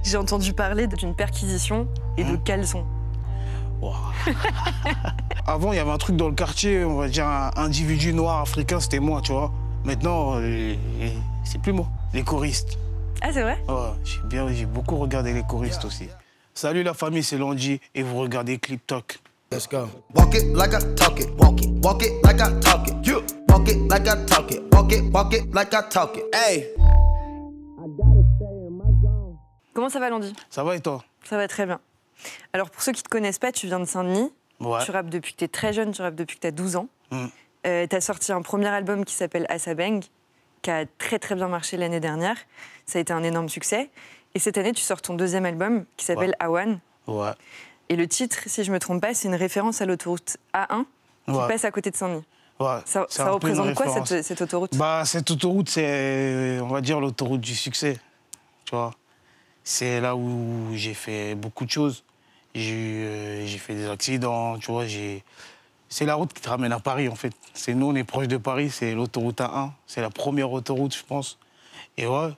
J'ai entendu parler d'une perquisition et de caleçon. Wow. Avant, il y avait un truc dans le quartier, on va dire un individu noir africain, c'était moi, tu vois. Maintenant, c'est plus moi, les choristes. Ah, c'est vrai? Ouais, j'ai beaucoup regardé les choristes aussi. Salut la famille, c'est Landy et vous regardez Clip Talk. Let's go. Walk it like I talk it, walk it like I talk it. You walk it like I talk it, walk it like I talk it. Hey. Comment ça va, Landy? Ça va et toi? Ça va très bien. Alors, pour ceux qui ne te connaissent pas, tu viens de Saint-Denis. Ouais. Tu rappes depuis que tu es très jeune, tu rappes depuis que tu as 12 ans. Tu as sorti un premier album qui s'appelle Asabeng, qui a très très bien marché l'année dernière. Ça a été un énorme succès. Et cette année, tu sors ton deuxième album qui s'appelle Awan. Ouais. Et le titre, si je ne me trompe pas, c'est une référence à l'autoroute A1 qui passe à côté de Saint-Denis. Ouais. Ça représente quoi, cette autoroute? Cette autoroute, c'est, on va dire, l'autoroute du succès. Tu vois, c'est là où j'ai fait beaucoup de choses. J'ai fait des accidents, tu vois. C'est la route qui te ramène à Paris, en fait. Nous, on est proche de Paris, c'est l'autoroute A1. C'est la première autoroute, je pense. Et ouais,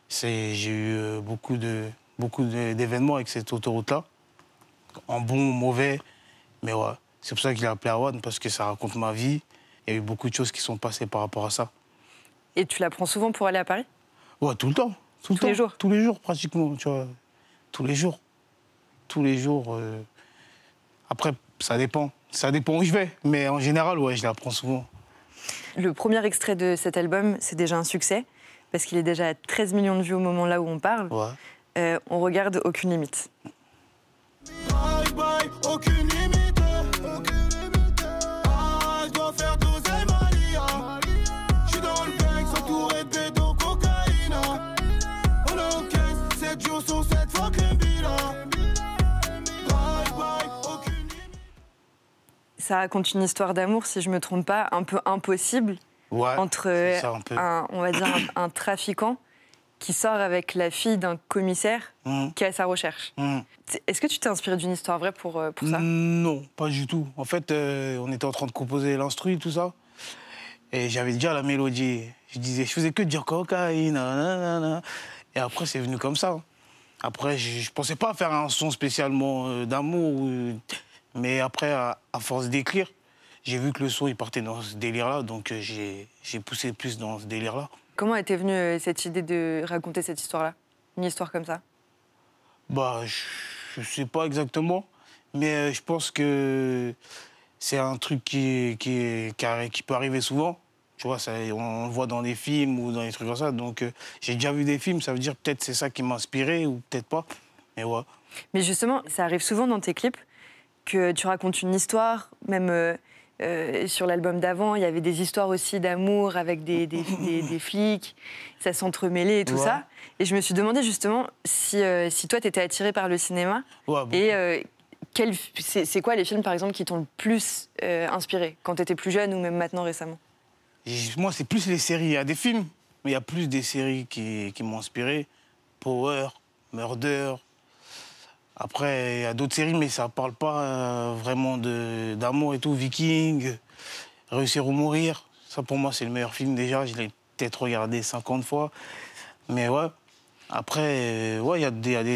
j'ai eu beaucoup d'événements avec cette autoroute-là. En bon ou mauvais, mais ouais. C'est pour ça que je l'ai appelé Awan, parce que ça raconte ma vie. Il y a eu beaucoup de choses qui sont passées par rapport à ça. Et tu la prends souvent pour aller à Paris? Ouais, tout le temps. Tous les jours? Tous les jours, pratiquement, tu vois. Tous les jours. Tous les jours. Après, ça dépend. Ça dépend où je vais. Mais en général, ouais, je la prends souvent. Le premier extrait de cet album, c'est déjà un succès, parce qu'il est déjà à 13 millions de vues au moment là où on parle. Ouais. On regarde Aucune limite. Bye bye, aucune limite, aucune limite. Ah, je dois faire doser Maria. Je suis dans le bank, entouré de bédo, cocaïne. On encaisse 7 jours sur 7 fois que bye bye, aucune limite. Ça raconte une histoire d'amour, si je me trompe pas, un peu impossible, entre on va dire un trafiquant qui sort avec la fille d'un commissaire qui est à sa recherche. Est-ce que tu t'es inspiré d'une histoire vraie pour ça? Non, pas du tout. En fait, on était en train de composer l'instru, tout ça. Et j'avais déjà la mélodie. Je faisais que dire cocaïne, nanana. Et après, c'est venu comme ça. Après, je pensais pas faire un son spécialement d'amour. Mais après, à force d'écrire, j'ai vu que le son, il partait dans ce délire-là. Donc, j'ai poussé plus dans ce délire-là. Comment était venue cette idée de raconter cette histoire-là? Une histoire comme ça? Bah, je sais pas exactement, mais je pense que c'est un truc qui peut arriver souvent. Tu vois, on le voit dans les films ou dans des trucs comme ça. Donc, j'ai déjà vu des films, ça veut dire peut-être c'est ça qui m'a inspiré ou peut-être pas. Mais ouais. Mais justement, ça arrive souvent dans tes clips que tu racontes une histoire, même... sur l'album d'avant, il y avait des histoires aussi d'amour avec des flics, ça s'entremêlait et tout ça. Et je me suis demandé justement si toi, tu étais attiré par le cinéma. Et c'est quoi les films, par exemple, qui t'ont le plus inspiré quand tu étais plus jeune ou même maintenant récemment? Moi, c'est plus les séries. Il y a des films, mais il y a plus des séries qui m'ont inspiré. Power, Murder. Après, il y a d'autres séries, mais ça parle pas vraiment d'amour et tout. Viking, Réussir ou mourir. Ça, pour moi, c'est le meilleur film déjà. Je l'ai peut-être regardé 50 fois. Mais ouais. Après, ouais,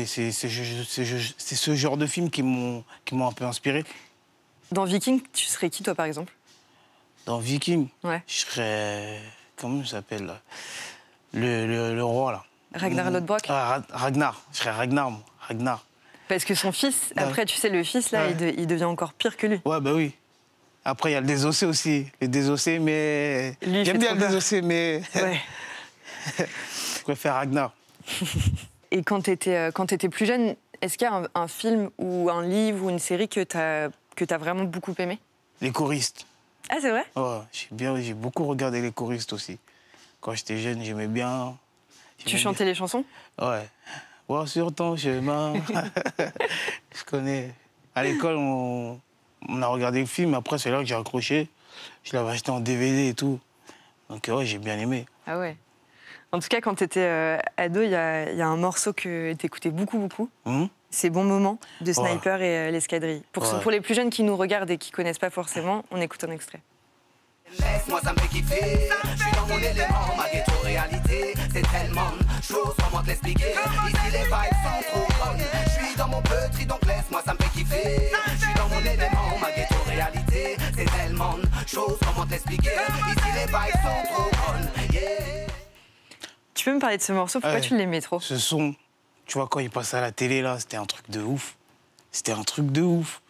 c'est ce genre de films qui m'ont un peu inspiré. Dans Viking, tu serais qui, toi, par exemple? Dans Viking, ouais. Je serais... Comment il s'appelle, là? Le roi, là. Ragnar Lodbrok? Ragnar. Je serais Ragnar, moi. Ragnar. Parce que son fils, après, tu sais, le fils, là, il devient encore pire que lui. Ouais, bah oui. Après, il y a le désossé aussi. Le désossé, mais... J'aime bien le désossé, mais... Ouais. Je préfère Ragnar. Et quand t'étais plus jeune, est-ce qu'il y a un film ou un livre ou une série que t'as vraiment beaucoup aimé? Les choristes. Ah, c'est vrai? Ouais, j'ai beaucoup regardé les choristes aussi. Quand j'étais jeune, j'aimais bien. Tu chantais les chansons? Ouais. Voir sur ton chemin. Je connais. À l'école, on a regardé le film. Après, c'est là que j'ai accroché. Je l'avais acheté en DVD et tout. Donc, ouais, j'ai bien aimé. Ah ouais. En tout cas, quand tu étais ado, il y a un morceau que tu écoutais beaucoup. C'est Bon Moment de Sniper et l'Escadrille. Pour les plus jeunes qui nous regardent et qui ne connaissent pas forcément, on écoute un extrait. Laisse-moi, ça me fait kiffer. Je suis dans mon élément, ma ghetto réalité. C'est tellement chaud, sans moi te l'expliquer. Ici, les vibes sont trop chose, comment t'expliquer? Ici les vibes sont trop bonnes, yeah. Tu peux me parler de ce morceau? Pourquoi Ouais. tu l'aimais trop? Ce son, tu vois, quand il passe à la télé, là, c'était un truc de ouf. C'était un truc de ouf.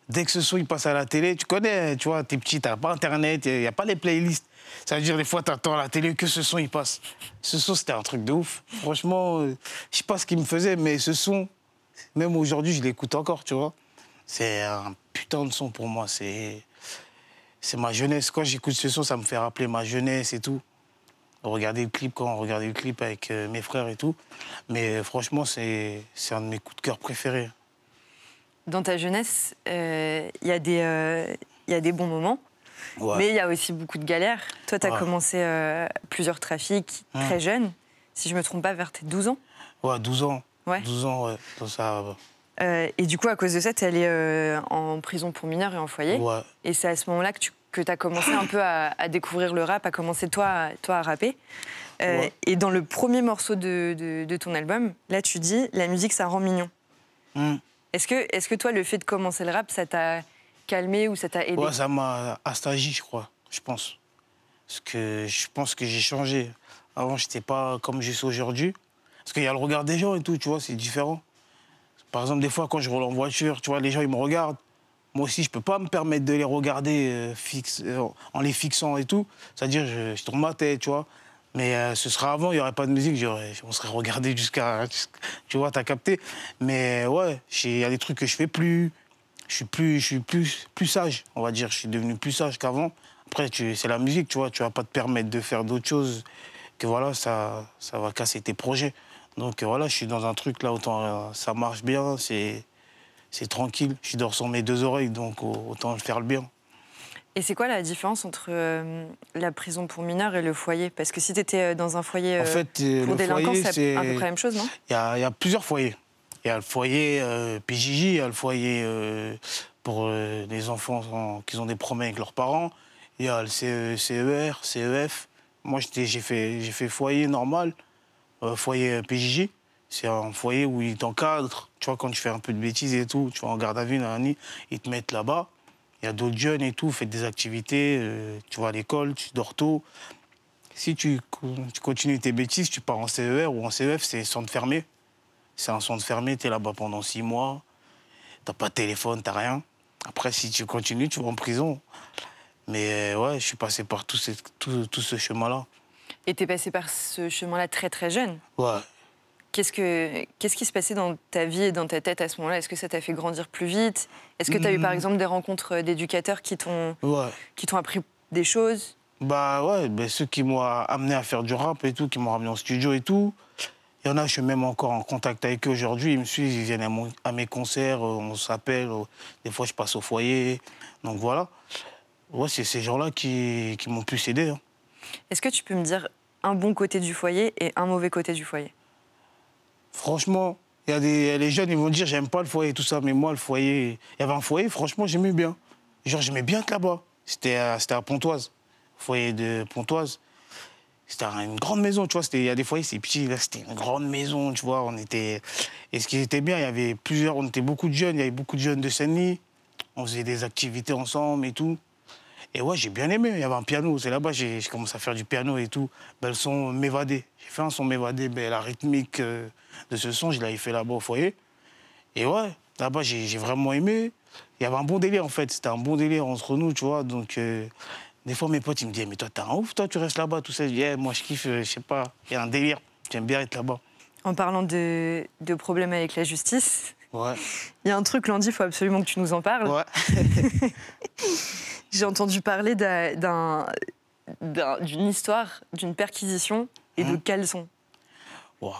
Dès que ce son, il passe à la télé, tu connais, tu vois, t'es petit, t'as pas Internet, il n'y a pas les playlists. Ça veut dire, des fois, t'attends à la télé que ce son, il passe. Ce son, c'était un truc de ouf. Franchement, je sais pas ce qu'il me faisait, mais ce son, même aujourd'hui, je l'écoute encore, tu vois. C'est un putain de son pour moi, c'est ma jeunesse. Quand j'écoute ce son, ça me fait rappeler ma jeunesse et tout. Regarder le clip, quand on regardait le clip avec mes frères et tout. Mais franchement, c'est un de mes coups de cœur préférés. Dans ta jeunesse, il y a des bons moments, Ouais. mais il y a aussi beaucoup de galères. Toi, tu as Ouais. commencé plusieurs trafics très jeune, si je me trompe pas, vers tes 12 ans. Ouais, 12 ans. Ouais. 12 ans, ouais. Dans ça, Et du coup, à cause de ça, tu es allé en prison pour mineurs et en foyer. ouais. Et c'est à ce moment-là que tu as commencé un peu à découvrir le rap, à commencer toi à rapper. Ouais. Et dans le premier morceau de ton album, là, tu dis « La musique, ça rend mignon Hmm. ». Est-ce que toi, le fait de commencer le rap, ça t'a calmé ou ça t'a aidé? Ouais, ça m'a astagi, je crois, je pense. Parce que je pense que j'ai changé. Avant, je n'étais pas comme je suis aujourd'hui. Parce qu'il y a le regard des gens et tout, tu vois, c'est différent. Par exemple, des fois, quand je roule en voiture, tu vois, les gens, ils me regardent. Moi aussi, je ne peux pas me permettre de les regarder en les fixant et tout. C'est-à-dire, je tourne ma tête, tu vois. Mais ce sera avant, il n'y aurait pas de musique, on serait regardé jusqu'à... Tu vois, t'as capté. Mais ouais, il y a des trucs que je fais plus. Je suis plus sage, on va dire. Je suis devenu plus sage qu'avant. Après, c'est la musique, tu vois. Tu vas pas te permettre de faire d'autres choses que voilà, ça va casser tes projets. Donc voilà, je suis dans un truc là, autant ça marche bien, c'est tranquille. Je dors sur mes deux oreilles, donc autant le faire le bien. Et c'est quoi la différence entre la prison pour mineurs et le foyer? Parce que si tu étais dans un foyer En fait, pour le délinquants, foyer, c'est à peu près la même chose, non? Il y a plusieurs foyers. Il y a le foyer PJJ, il y a le foyer pour les enfants qui ont des problèmes avec leurs parents. Il y a le CER, CEF. Moi, j'ai fait foyer normal, foyer PJJ. C'est un foyer où ils t'encadrent. Tu vois, quand tu fais un peu de bêtises et tout, tu vas en garde à vue, ils te mettent là-bas. Il y a d'autres jeunes et tout, faites des activités, tu vas à l'école, tu dors tôt. Si tu continues tes bêtises, tu pars en CER ou en CEF, c'est centre fermé. C'est un centre fermé, tu es là-bas pendant 6 mois. T'as pas de téléphone, t'as rien. Après, si tu continues, tu vas en prison. Mais ouais, je suis passé par tout ce chemin-là. Et t'es passé par ce chemin-là très très jeune. Ouais. Qu'est-ce qui se passait dans ta vie et dans ta tête à ce moment-là? Est-ce que ça t'a fait grandir plus vite? Est-ce que tu as eu par exemple des rencontres d'éducateurs qui t'ont appris des choses? Bah ouais, ceux qui m'ont amené à faire du rap et tout, qui m'ont ramené en studio et tout. Il y en a, je suis même encore en contact avec eux aujourd'hui. Ils me suivent, ils viennent à mes concerts, on s'appelle. Des fois, je passe au foyer. Donc voilà. Ouais, c'est ces gens-là qui m'ont plus aidé. Hein. Est-ce que tu peux me dire un bon côté du foyer et un mauvais côté du foyer? Franchement, il y a les jeunes, ils vont dire j'aime pas le foyer et tout ça, mais moi, le foyer... Il y avait un foyer, franchement, j'aimais bien. Genre, j'aimais bien être là-bas. C'était à Pontoise, foyer de Pontoise. C'était une grande maison, tu vois. Il y a des foyers, c'est petit, là, c'était une grande maison, tu vois. Et ce qui était bien, il y avait on était beaucoup de jeunes, il y avait beaucoup de jeunes de Seine-Denis. On faisait des activités ensemble et tout. Et ouais, j'ai bien aimé, il y avait un piano. C'est là-bas, j'ai commencé à faire du piano et tout. Le son m'évadait. J'ai fait un son m'évadait, la rythmique de ce son, je l'avais fait là-bas au foyer. Et ouais, là-bas, j'ai vraiment aimé. Il y avait un bon délire, en fait. C'était un bon délire entre nous, tu vois. Donc, des fois, mes potes, ils me disaient, mais toi, t'es un ouf, toi, tu restes là-bas, tout ça. Je dis, moi, je kiffe, je sais pas, il y a un délire. J'aime bien être là-bas. En parlant de problèmes avec la justice, ouais. Il y a un truc, Landy, il faut absolument que tu nous en parles. Ouais. J'ai entendu parler d'une histoire, d'une perquisition et de caleçon. Wow.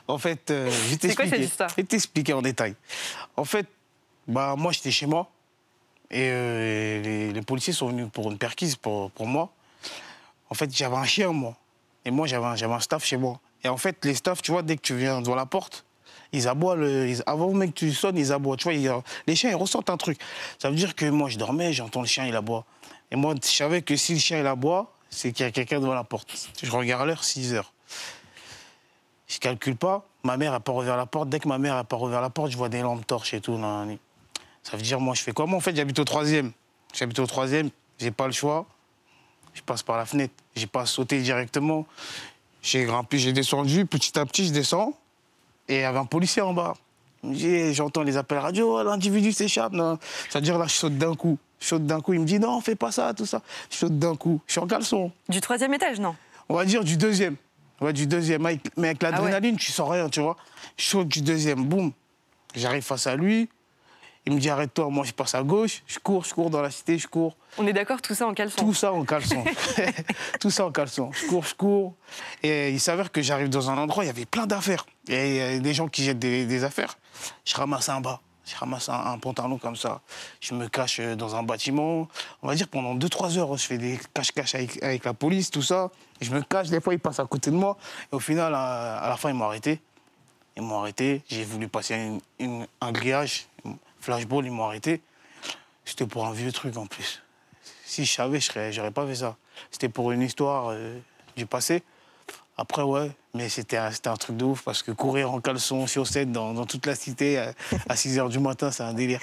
En fait, je vais C'est quoi cette histoire? Je vais t'expliquer en détail. En fait, moi, j'étais chez moi. Et les policiers sont venus pour une perquise pour moi. En fait, j'avais un chien, moi. Et moi, j'avais un staff chez moi. Et en fait, les staffs, tu vois, dès que tu viens devant la porte, ils aboient. Avant même que tu sonnes, ils aboient. Tu vois, les chiens, ils ressentent un truc. Ça veut dire que moi, je dormais, j'entends le chien, il aboie. Et moi, je savais que si le chien, il aboie, c'est qu'il y a quelqu'un devant la porte. Je regarde l'heure, 6 heures. Je calcule pas. Ma mère n'a pas ouvert la porte. Dès que ma mère n'a pas ouvert la porte, je vois des lampes torches et tout. Ça veut dire, moi, je fais quoi? Moi, en fait, j'habite au 3e. J'habite au 3e, j'ai pas le choix. Je passe par la fenêtre. J'ai pas sauté directement. J'ai grimpé, j'ai descendu, petit à petit, je descends. Et il y avait un policier en bas. Il me dit, j'entends les appels radio, oh, l'individu s'échappe. C'est-à-dire là, je saute d'un coup. Je saute d'un coup, il me dit, non, fais pas ça, tout ça. Je saute d'un coup. Je suis en caleçon. Du 3e étage, non? On va dire du 2e. Ouais, du 2e. Mais avec l'adrénaline, tu sens rien, tu vois. Je saute du 2e, boum. J'arrive face à lui. Il me dit, arrête-toi. Moi, je passe à gauche. Je cours dans la cité, je cours. On est d'accord, tout ça en caleçon? Tout ça en caleçon. Tout ça en caleçon. Je cours. Et il s'avère que j'arrive dans un endroit, il y avait plein d'affaires. Et il y a des gens qui jettent des affaires. Je ramasse un bas. Je ramasse un pantalon comme ça. Je me cache dans un bâtiment. On va dire pendant 2-3 heures, je fais des cache-cache avec la police, tout ça. Et je me cache, des fois, ils passent à côté de moi. Et au final, à la fin, ils m'ont arrêté. Ils m'ont arrêté. J'ai voulu passer un grillage, flashball, ils m'ont arrêté. C'était pour un vieux truc en plus. Si je savais, j'aurais pas fait ça. C'était pour une histoire du passé. Après, ouais, mais c'était un truc de ouf parce que courir en caleçon, chaussettes dans toute la cité à 6 h du matin, c'est un délire.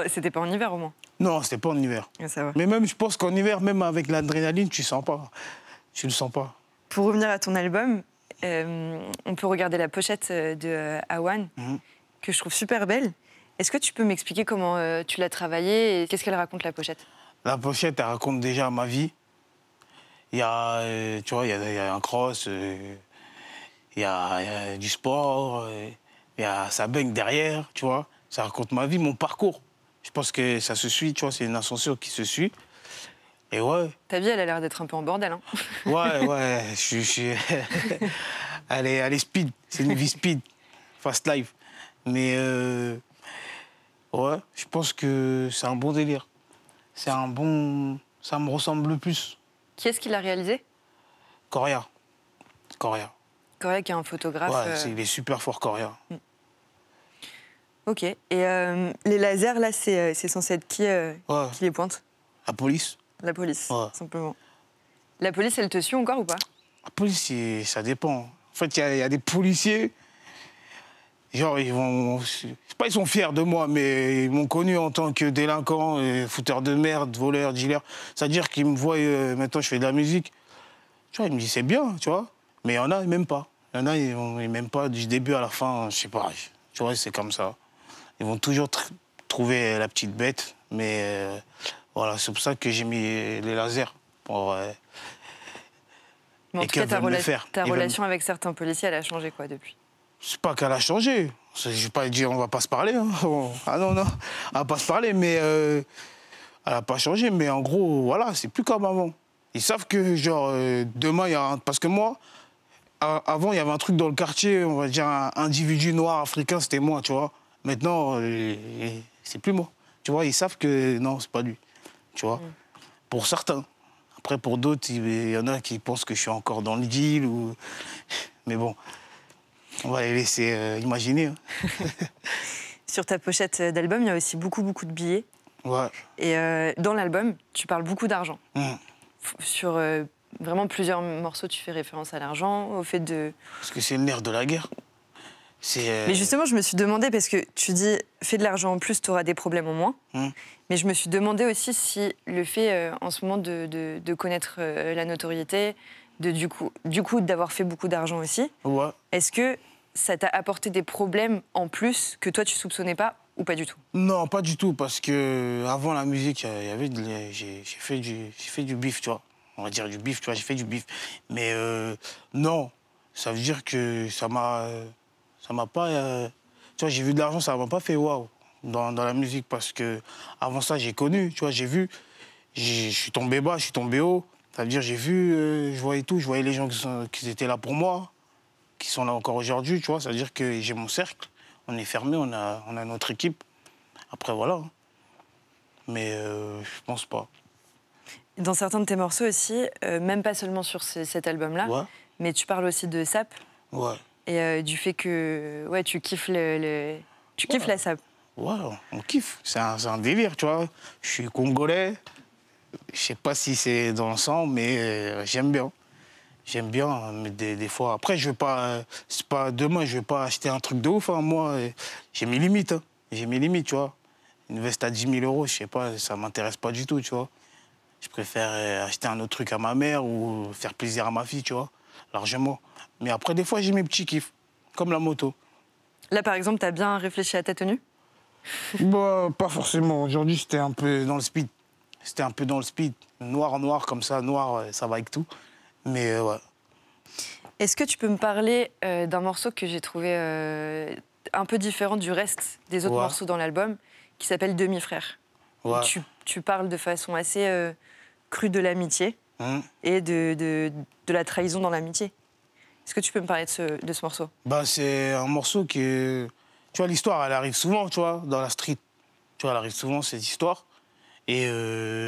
C'était pas en hiver au moins? Non, c'était pas en hiver. Ça va. Mais même, je pense qu'en hiver, même avec l'adrénaline, tu sens pas. Tu le sens pas. Pour revenir à ton album, on peut regarder la pochette de Awan, que je trouve super belle. Est-ce que tu peux m'expliquer comment tu l'as travaillée et qu'est-ce qu'elle raconte, la pochette? La pochette, elle raconte déjà ma vie. Il y a, tu vois, il y a un cross, il y a du sport, il y a ça baigne derrière, tu vois. Ça raconte ma vie, mon parcours. Je pense que ça se suit, tu vois, c'est une ascension qui se suit. Et ouais. Ta vie, elle a l'air d'être un peu en bordel, hein? Ouais, je suis... elle est speed, c'est une vie speed, fast life. Mais ouais, je pense que c'est un bon délire. C'est un bon... Ça me ressemble le plus. Qui est-ce qui l'a réalisé? Correa. Correa qui est un photographe. Ouais, il est super fort, Correa. Ok. Et les lasers, là, c'est censé être qui les pointe? La police. La police, ouais. Simplement. La police, elle te suit encore ou pas? La police, ça dépend. En fait, il y a des policiers... Genre, ils sont fiers de moi, mais ils m'ont connu en tant que délinquant, fouteur de merde, voleur, dealer. C'est-à-dire qu'ils me voient, maintenant je fais de la musique. Tu vois, ils me disent c'est bien, tu vois. Mais il y en a, ils m'aiment pas. Il y en a, ils m'aiment pas du début à la fin, je sais pas. Tu vois, c'est comme ça. Ils vont toujours trouver la petite bête, mais voilà, c'est pour ça que j'ai mis les lasers pour... Mais en tout cas, ta relation avec certains policiers, elle a changé quoi depuis? C'est pas qu'elle a changé. Je vais pas dire on va pas se parler. Hein. Ah non, on va pas se parler, mais elle a pas changé. Mais en gros, voilà, c'est plus comme avant. Ils savent que, genre, demain, il y a un... Parce que moi, avant, il y avait un truc dans le quartier, on va dire un individu noir africain, c'était moi, tu vois. Maintenant, c'est plus moi. Tu vois, ils savent que non, c'est pas lui. Tu vois, pour certains. Après, pour d'autres, il y en a qui pensent que je suis encore dans le deal. Mais bon... On va les laisser imaginer. Hein. Sur ta pochette d'album, il y a aussi beaucoup de billets. Ouais. Et dans l'album, tu parles beaucoup d'argent. Sur vraiment plusieurs morceaux, tu fais référence à l'argent, au fait de... Parce que c'est le nerf de la guerre. Mais justement, je me suis demandé, parce que tu dis, fais de l'argent en plus, tu auras des problèmes en moins. Mais je me suis demandé aussi si le fait, en ce moment, de connaître la notoriété... du coup d'avoir fait beaucoup d'argent aussi. Ouais. Est-ce que ça t'a apporté des problèmes en plus que toi tu soupçonnais pas ou pas du tout? Non, pas du tout, parce que avant la musique, j'ai fait du bif, tu vois. On va dire du bif, tu vois, j'ai fait du bif. Mais non, ça veut dire que ça m'a pas... tu vois, j'ai vu de l'argent, ça m'a pas fait waouh dans la musique, parce que avant ça, j'ai connu, tu vois, j'ai vu, je suis tombé bas, je suis tombé haut. Ça veut dire, j'ai vu, je voyais tout, je voyais les gens qui étaient là pour moi, qui sont là encore aujourd'hui, tu vois. Ça veut dire que j'ai mon cercle, on est fermé, on a notre équipe. Après, voilà. Mais je pense pas. Dans certains de tes morceaux aussi, même pas seulement sur cet album-là, ouais. Mais tu parles aussi de SAP. Ouais. Et du fait que tu kiffes, tu kiffes la SAP. Ouais, on kiffe. C'est un délire, tu vois. Je suis congolais. Je sais pas si c'est dans le sang, mais j'aime bien. J'aime bien, mais des fois... Après, je veux pas... demain, je vais pas acheter un truc de ouf. Hein. Moi, j'ai mes limites. Hein. J'ai mes limites, tu vois. Une veste à 10 000 euros, je sais pas, ça m'intéresse pas du tout, tu vois. Je préfère acheter un autre truc à ma mère ou faire plaisir à ma fille, tu vois, largement. Mais après, des fois, j'ai mes petits kiffs, comme la moto. Là, par exemple, tu as bien réfléchi à ta tenue? Bah, pas forcément. Aujourd'hui, c'était un peu dans le speed. C'était un peu dans le speed. Noir, comme ça, noir, ça va avec tout. Mais ouais. Est-ce que tu peux me parler d'un morceau que j'ai trouvé un peu différent du reste des autres morceaux dans l'album, qui s'appelle Demi-frère? Ouais. Tu parles de façon assez crue de l'amitié et de la trahison dans l'amitié. Est-ce que tu peux me parler de ce morceau? Bah, c'est un morceau qui est... Tu vois, l'histoire, elle arrive souvent, tu vois, dans la street. Tu vois, elle arrive souvent, cette histoire. Et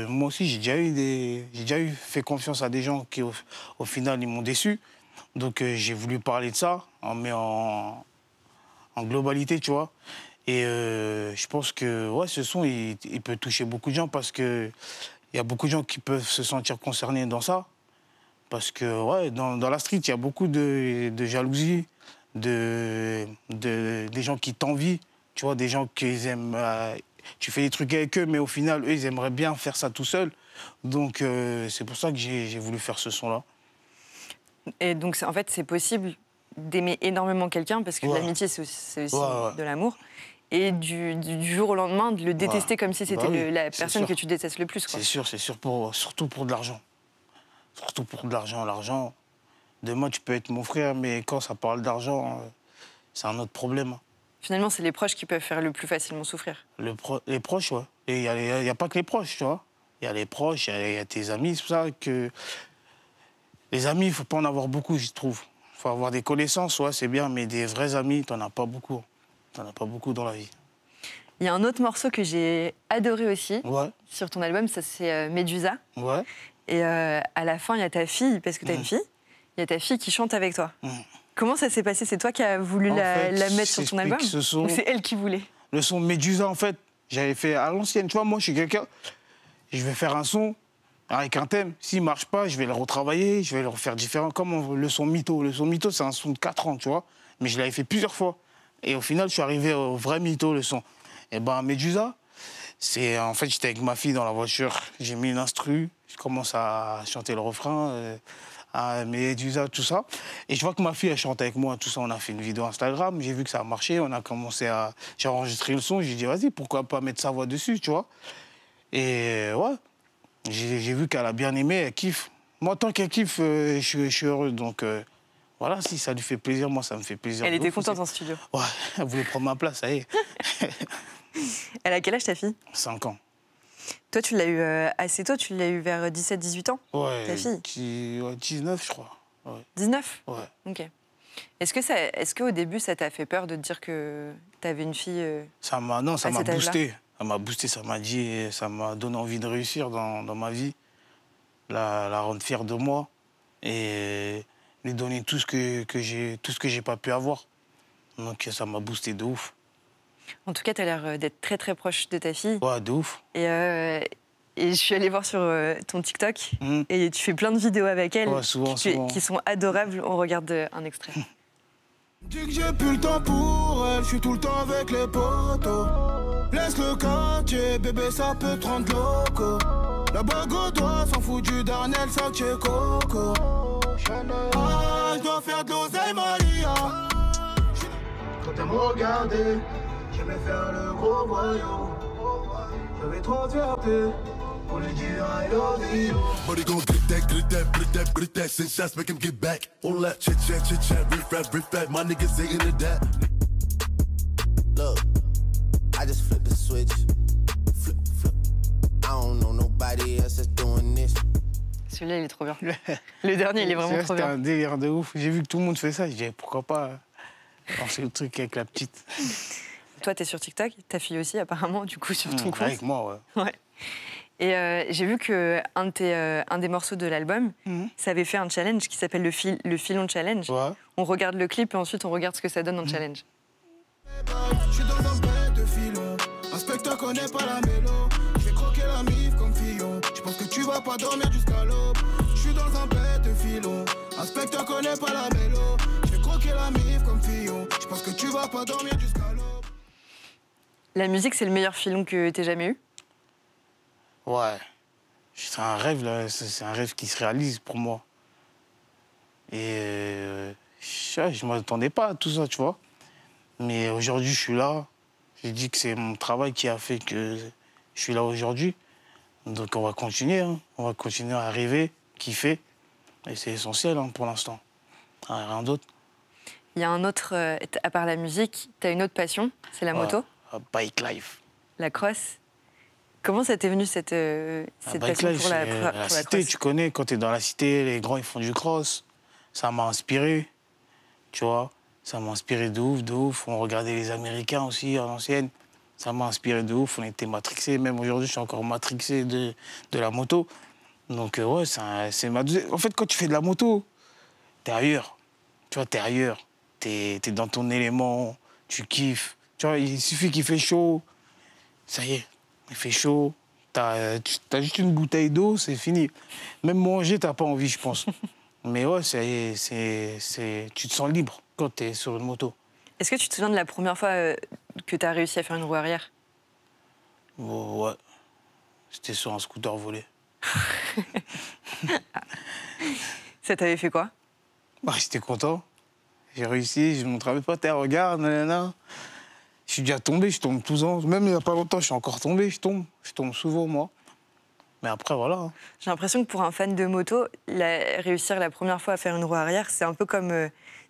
moi aussi, j'ai déjà eu fait confiance à des gens qui, au final, ils m'ont déçu. Donc, j'ai voulu parler de ça, mais en globalité, tu vois. Et je pense que ouais, ce son, il peut toucher beaucoup de gens parce qu'il y a beaucoup de gens qui peuvent se sentir concernés dans ça. Parce que ouais, dans la street, il y a beaucoup de jalousie, des gens qui t'envient, tu vois, des gens qui aiment... tu fais des trucs avec eux, mais au final, eux, ils aimeraient bien faire ça tout seuls. Donc, c'est pour ça que j'ai voulu faire ce son-là. Et donc, en fait, c'est possible d'aimer énormément quelqu'un, parce que l'amitié, c'est aussi de l'amour. Et du jour au lendemain, de le détester comme si c'était la personne que tu détestes le plus. C'est sûr, surtout pour de l'argent. Surtout pour de l'argent. L'argent, demain, tu peux être mon frère, mais quand ça parle d'argent, c'est un autre problème. Finalement, c'est les proches qui peuvent faire le plus facilement souffrir. Les proches, ouais. Et il n'y a pas que les proches, tu vois. Il y a les proches, il y a tes amis, c'est pour ça que... Les amis, il ne faut pas en avoir beaucoup, je trouve. Il faut avoir des connaissances, ouais, c'est bien, mais des vrais amis, tu n'en as pas beaucoup. Tu n'en as pas beaucoup dans la vie. Il y a un autre morceau que j'ai adoré aussi sur ton album, ça c'est Médusa. Ouais. Et à la fin, il y a ta fille, parce que tu as une fille, il y a ta fille qui chante avec toi. Comment ça s'est passé? C'est toi qui as voulu la mettre sur ton album ou c'est elle qui voulait? Le son Médusa, en fait, j'avais fait à l'ancienne. Tu vois, moi, je suis quelqu'un, je vais faire un son avec un thème. S'il ne marche pas, je vais le retravailler, je vais le refaire différent. Comme le son Mytho. Le son Mytho, c'est un son de 4 ans, tu vois. Mais je l'avais fait plusieurs fois. Et au final, je suis arrivé au vrai Mytho, le son. Et ben, Médusa, c'est... En fait, j'étais avec ma fille dans la voiture. J'ai mis une instru. Je commence à chanter le refrain, à Médusa, tout ça. Et je vois que ma fille, elle chante avec moi, tout ça. On a fait une vidéo Instagram. J'ai vu que ça a marché. On a commencé à... J'ai enregistré le son. J'ai dit, vas-y, pourquoi pas mettre sa voix dessus, tu vois. Et ouais, j'ai vu qu'elle a bien aimé, elle kiffe. Moi, tant qu'elle kiffe, je suis heureux. Donc... Voilà, si ça lui fait plaisir, moi, ça me fait plaisir. Elle était contente en studio. Ouais, elle voulait prendre ma place, ça y est. Elle a quel âge, ta fille? 5 ans. Toi, tu l'as eu assez tôt, tu l'as eu vers 17-18 ans, ta fille? Ouais, 19, je crois. Ouais. 19? Ouais. Ok. Est-ce qu'au début, ça t'a fait peur de te dire que tu avais une fille Non, ça m'a boosté. Ça m'a boosté, ça m'a donné envie de réussir dans ma vie, la rendre fière de moi. Et... lui donner tout ce que j'ai pas pu avoir. Donc ça m'a boosté de ouf. En tout cas, tu as l'air d'être très très proche de ta fille. Ouais, de ouf. Et je suis allée voir sur ton TikTok et tu fais plein de vidéos avec elle souvent. Qui sont adorables. On regarde un extrait. Dis que j'ai plus le temps pour elle, je suis tout le temps avec les potos. Laisse le quartier, bébé, ça peut te rendre loco. La bague au doigt, s'en fout du Darnell, ça que coco. Ah, je dois faire de l'oseille, Maria. Quand elle me regardait, j'aimais faire le gros voyou. J'avais trop de fierté pour lui dire I love you. But he gon' get that, send shots, make him get back. All that chit chat, riff rap, my niggas ain't into that. Look, I just flipped the switch, flip. I don't know nobody else that's doing this. Celui-là, il est trop bien. Le dernier, il est vraiment trop bien. C'était un délire de ouf. J'ai vu que tout le monde fait ça. J'ai dit, pourquoi pas lancer le truc avec la petite. Toi, t'es sur TikTok, ta fille aussi, apparemment, du coup, sur ton compte. Avec moi, ouais. Et j'ai vu qu'un des morceaux de l'album, ça avait fait un challenge qui s'appelle le Filon Challenge. Ouais. On regarde le clip et ensuite on regarde ce que ça donne en challenge. Je suis dans un bête de filon. Inspecteur connaît pas la mélo. Je vais croquer la mif comme Fillon. Je pense que tu vas pas dormir jusqu'à l'aube. Je suis dans un bête de filon. Inspecteur connaît pas la mélo. Je vais croquer la mif comme Fillon. Je pense que tu vas pas dormir jusqu'à l'aube. La musique, c'est le meilleur filon que t'aies jamais eu? Ouais. C'est un rêve, là. C'est un rêve qui se réalise pour moi. Et je m'attendais pas à tout ça, tu vois. Mais aujourd'hui, je suis là. J'ai dit que c'est mon travail qui a fait que je suis là aujourd'hui. Donc on va continuer, hein. On va continuer à rêver, kiffer. Et c'est essentiel hein, pour l'instant. Rien d'autre. Il y a un autre, à part la musique, t'as une autre passion, c'est la moto, Bike life. la cross. Comment ça t'est venu cette Bike passion life, pour la cité, cross? tu connais, quand t'es dans la cité, les grands ils font du cross. Ça m'a inspiré, tu vois. Ça m'a inspiré de ouf, de ouf. On regardait les Américains aussi à l'ancienne. Ça m'a inspiré de ouf, on était matrixés. Même aujourd'hui, je suis encore matrixé de la moto. Donc ouais, c'est ma deuxième... En fait, quand tu fais de la moto, t'es ailleurs. Tu vois, t'es ailleurs. T'es dans ton élément, tu kiffes. Tu vois, il suffit qu'il fait chaud. Ça y est, il fait chaud. T'as juste une bouteille d'eau, c'est fini. Même manger, t'as pas envie, je pense. Mais ouais, tu te sens libre quand t'es sur une moto. Est-ce que tu te souviens de la première fois que t'as réussi à faire une roue arrière? Ouais, c'était sur un scooter volé. Ça t'avait fait quoi? Bah, j'étais content. J'ai réussi, je montrais à mes potes, regarde, nanana. Je suis déjà tombé, je tombe tous ans. Même il n'y a pas longtemps, je suis encore tombé, je tombe. Je tombe souvent, moi. Mais après, voilà. Hein. J'ai l'impression que pour un fan de moto, réussir la première fois à faire une roue arrière, c'est un peu comme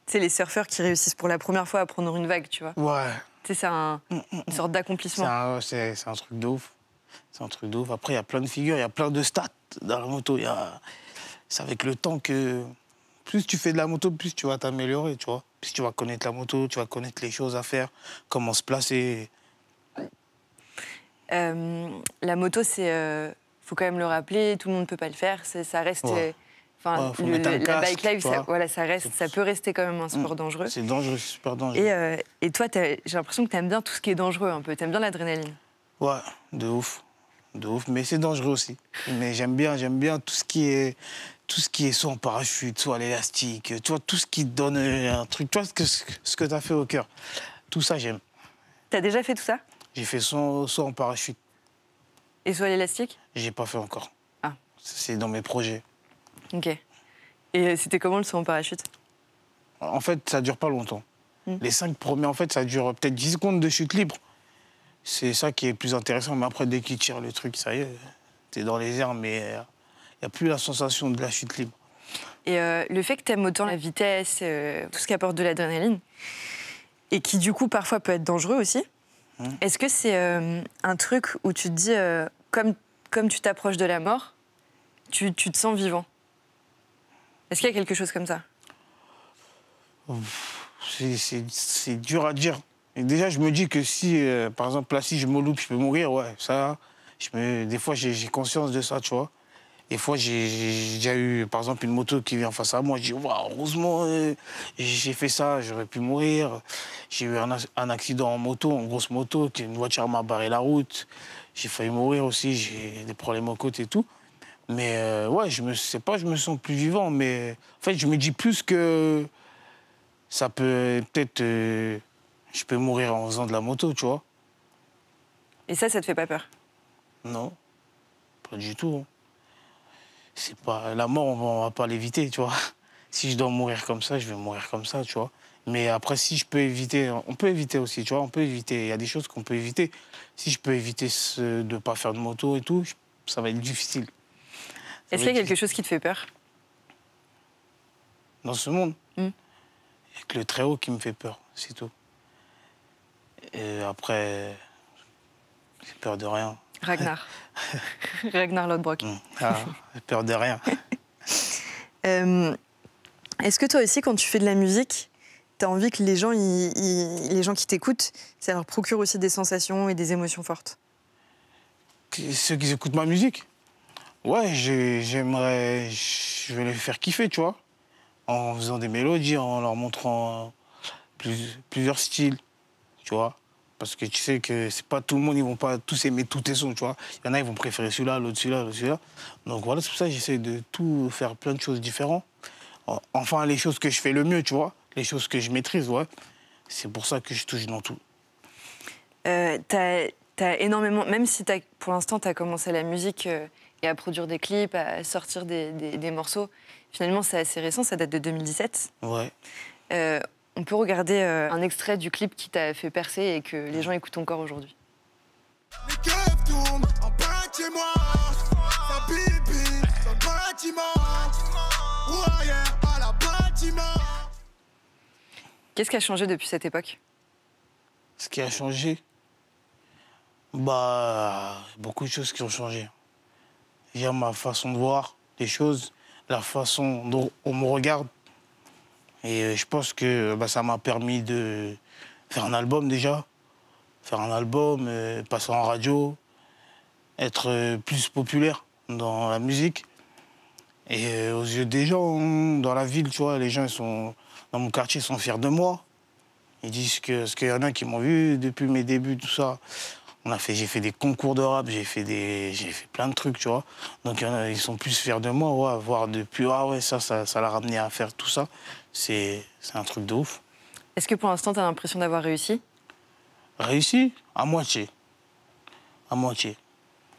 tu sais, les surfeurs qui réussissent pour la première fois à prendre une vague, tu vois. Ouais. Tu sais, c'est une sorte d'accomplissement. C'est un truc de ouf. C'est un truc de ouf. Après, il y a plein de figures, il y a plein de stats dans la moto. C'est avec le temps que plus tu fais de la moto, plus tu vas t'améliorer, tu vois. Plus tu vas connaître la moto, tu vas connaître les choses à faire, comment se placer. La moto, c'est... faut quand même le rappeler, tout le monde ne peut pas le faire. Ça reste... Ouais. Enfin, Faut mettre un la casque, bike life, tu vois. ça peut rester quand même un sport dangereux. C'est dangereux, c'est super dangereux. Et toi, j'ai l'impression que tu aimes bien tout ce qui est dangereux un peu. Tu aimes bien l'adrénaline. Ouais, de ouf. De ouf, mais c'est dangereux aussi. Mais j'aime bien tout ce qui est soit en parachute, soit à l'élastique, tu vois, tout ce qui te donne un truc, tu vois, ce que tu as fait au cœur. Tout ça, j'aime. T'as déjà fait tout ça? J'ai fait soit en parachute. Et soit l'élastique? J'ai pas fait encore. Ah. C'est dans mes projets. Ok. Et c'était comment le saut en parachute? En fait, ça dure pas longtemps. Les 5 premiers, en fait, ça dure peut-être 10 secondes de chute libre. C'est ça qui est plus intéressant. Mais après, dès qu'il tire le truc, ça y est, t'es dans les airs, mais il n'y a plus la sensation de la chute libre. Et le fait que tu aimes autant la vitesse, tout ce qui apporte de l'adrénaline, et qui du coup parfois peut être dangereux aussi, est-ce que c'est un truc où tu te dis, comme tu t'approches de la mort, tu te sens vivant? Est-ce qu'il y a quelque chose comme ça? C'est dur à dire. Et déjà, je me dis que si, par exemple, là, si je me loupe, je peux mourir, ouais, ça, des fois, j'ai conscience de ça, tu vois. Des fois, j'ai déjà eu, par exemple, une moto qui vient face à moi, je dis, waouh, heureusement, j'ai fait ça, j'aurais pu mourir. J'ai eu un accident en moto, en grosse moto, une voiture m'a barré la route. J'ai failli mourir aussi, j'ai des problèmes aux côtes et tout. Mais ouais, je me sens plus vivant, mais en fait, je me dis plus que ça peut-être... je peux mourir en faisant de la moto, tu vois. Et ça te fait pas peur? Non, pas du tout. Hein. C'est pas... La mort, on va pas l'éviter, tu vois. Si je dois mourir comme ça, je vais mourir comme ça, tu vois. Mais après, si je peux éviter... On peut éviter aussi, tu vois. On peut éviter. Il y a des choses qu'on peut éviter. Si je peux éviter de ne pas faire de moto et tout, ça va être difficile. Est-ce qu'il y a quelque chose qui te fait peur? Dans ce monde, il n'y a que le très haut qui me fait peur, c'est tout. Et après, j'ai peur de rien. Ragnar. Ragnar Lodbrok. J'ai peur de rien. Est-ce que toi aussi, quand tu fais de la musique, tu as envie que les gens qui t'écoutent, ça leur procure aussi des sensations et des émotions fortes? Ceux qui écoutent ma musique? Ouais, j'aimerais... Je vais les faire kiffer, tu vois. En faisant des mélodies, en leur montrant plusieurs styles, tu vois. Parce que tu sais que c'est pas tout le monde, ils vont pas tous aimer tous tes sons, tu vois. Il y en a, ils vont préférer celui-là, l'autre celui-là, l'autre celui-là. Donc voilà, c'est pour ça que j'essaie de tout faire plein de choses différentes. Enfin, les choses que je fais le mieux, tu vois. Les choses que je maîtrise, ouais. C'est pour ça que je touche dans tout. T'as énormément, même si pour l'instant tu as commencé la musique et à produire des clips, à sortir des morceaux, finalement c'est assez récent, ça date de 2017. Ouais. On peut regarder un extrait du clip qui t'a fait percer et que les gens écoutent encore aujourd'hui. Les keufs tournent en bâtiment, ça pipi dans le bâtiment, ouais, à la bâtiment. Qu'est-ce qui a changé depuis cette époque? Ce qui a changé, bah, beaucoup de choses qui ont changé. Il y a ma façon de voir les choses, la façon dont on me regarde. Et je pense que ça m'a permis de faire un album déjà, faire un album, passer en radio, être plus populaire dans la musique. Et aux yeux des gens, dans la ville, tu vois, les gens dans mon quartier sont fiers de moi. Ils disent parce qu'il y en a qui m'ont vu depuis mes débuts, tout ça. J'ai fait des concours de rap, j'ai fait plein de trucs, tu vois. Donc ils sont plus fiers de moi, ouais, voir depuis, ah ouais, ça l'a ramené à faire tout ça. C'est un truc de ouf. Est-ce que pour l'instant, tu as l'impression d'avoir réussi? Réussi? À moitié. À moitié.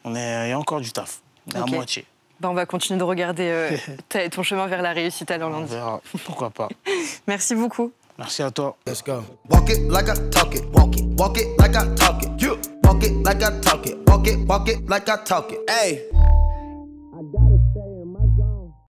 Il y a encore du taf, mais à moitié. On va continuer de regarder ton chemin vers la réussite à l'Orlandi. On verra, pourquoi pas. Merci beaucoup. Merci à toi. Let's go. Walk it like I talk it. Walk it like I talk it. You walk it like I talk it. Walk it like I talk it. Hey.